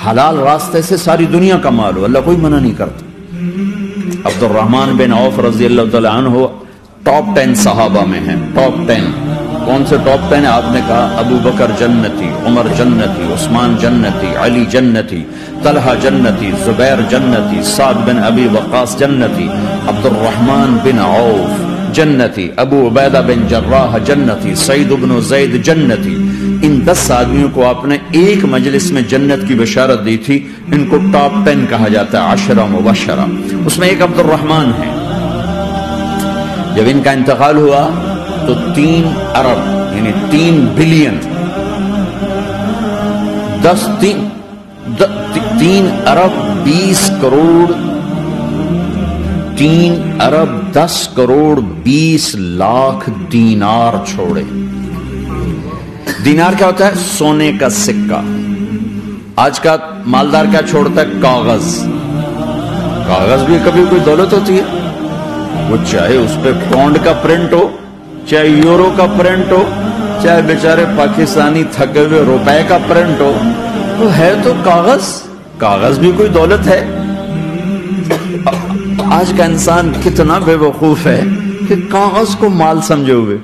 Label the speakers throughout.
Speaker 1: حلال راستے سے ساری دنیا کا مال ہو، اللہ کوئی منع نہیں کرتا۔ عبد الرحمن بن عوف رضی اللہ تعالی عنہ ٹاپ 10 صحابہ میں ہیں، ٹاپ 10۔ کون سے ٹاپ 10 آپ نے کہا؟ ابو بکر جنتی، عمر جنتی، عثمان جنتی، علی جنتی، طلحہ جنتی، زبیر جنتی، سعد بن ابی وقاص جنتی، عبد الرحمن بن عوف جنتی، ابو عبیدہ بن جراح جنتی، سعید بن زید جنتی۔ ان 10 آدمیوں کو آپ نے ایک مجلس میں جنت کی بشارت دی تھی، ان کو ٹاپ 10 کہا جاتا ہے، 10 مبشرہ۔ اس میں ایک عبد الرحمن ہے۔ جب ان کا انتقال ہوا تو 3 ارب یعنی 3 بلین 3 ارب 20 کروڑ 3 ارب 10 کروڑ 20 لاکھ دینار چھوڑے۔ دینار کیا ہوتا ہے؟ سونے کا سکہ۔ آج کا مالدار کیا چھوڑتا ہے؟ کاغذ۔ کاغذ بھی کبھی کوئی دولت ہوتی ہے، وہ چاہے اس پہ پاؤنڈ کا پرنٹ ہو، چاہے یورو کا پرنٹ ہو، چاہے بیچارے پاکستانی تھکے ہوئے روپے کا پرنٹ ہو، وہ ہے تو کاغذ۔ کاغذ بھی کوئی دولت ہے۔ آج کا انسان کتنا بے وقوف ہے کہ کاغذ کو مال سمجھے ہوئے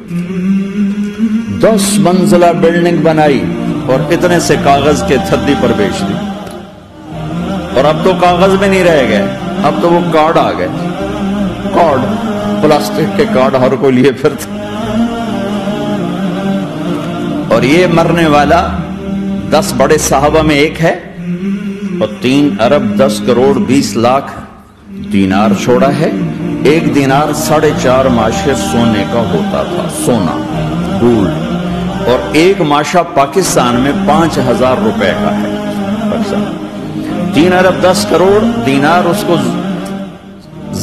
Speaker 1: 10 منزلہ بلڈنگ بنائی اور اتنے سے کاغذ کے تھدی پر بیچ دی۔ اور اب تو کاغذ میں نہیں رہ گئے، اب تو وہ کارڈ آ گئے، کارڈ، پلاسٹک کے کارڈ ہر کوئی لیے پھرتا۔ اور یہ مرنے والا 10 بڑے صحابہ میں ایک ہے، اور 3 ارب 10 کروڑ 20 لاکھ دینار چھوڑا ہے۔ ایک دینار 4.5 ماشے سونے کا ہوتا تھا، سونا، گولڈ۔ اور ایک ماشا پاکستان میں 5000 روپے کا ہے۔ 3 ارب 10 کروڑ دینار، اس کو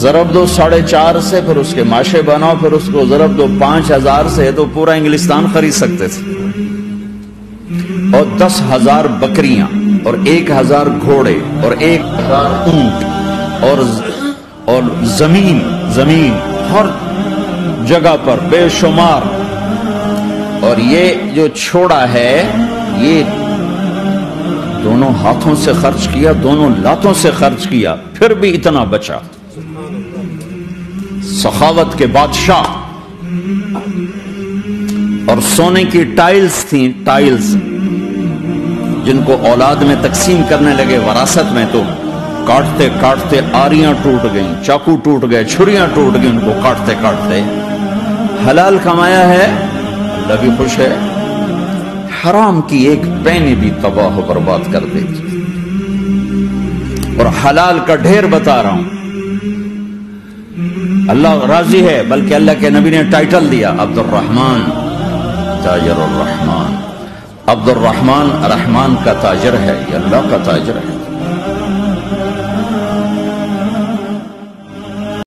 Speaker 1: ضرب دو 4.5 سے، پھر اس کے ماشے بناؤ، پھر اس کو ضرب دو 5000 سے، تو پورا انگلستان خرید سکتے تھے۔ اور 10,000 بکریاں، اور 1000 گھوڑے، اور 1000 اونٹ، اور زمین ہر جگہ پر بے شمار۔ اور یہ جو چھوڑا ہے، یہ دونوں ہاتھوں سے خرچ کیا، دونوں لاتوں سے خرچ کیا، پھر بھی اتنا بچا۔ سخاوت کے بادشاہ۔ اور سونے کی ٹائلز تھیں، ٹائلز جن کو اولاد میں تقسیم کرنے لگے وراثت میں، تو کاٹتے کاٹتے آریاں ٹوٹ گئیں، چاقو ٹوٹ گئے، چھریاں ٹوٹ گئیں، ان کو کاٹتے کاٹتے۔ حلال کمایا ہے، اللہ بھی خوش ہے، حرام کی ایک پینی بھی تباہ و برباد کر دیتی۔ اور حلال کا ڈھیر بتا رہا ہوں، اللہ راضی ہے، بلکہ اللہ کے نبی نے ٹائٹل دیا، عبد الرحمن تاجر الرحمن۔ عبد الرحمن رحمان کا تاجر ہے، یہ اللہ کا تاجر ہے۔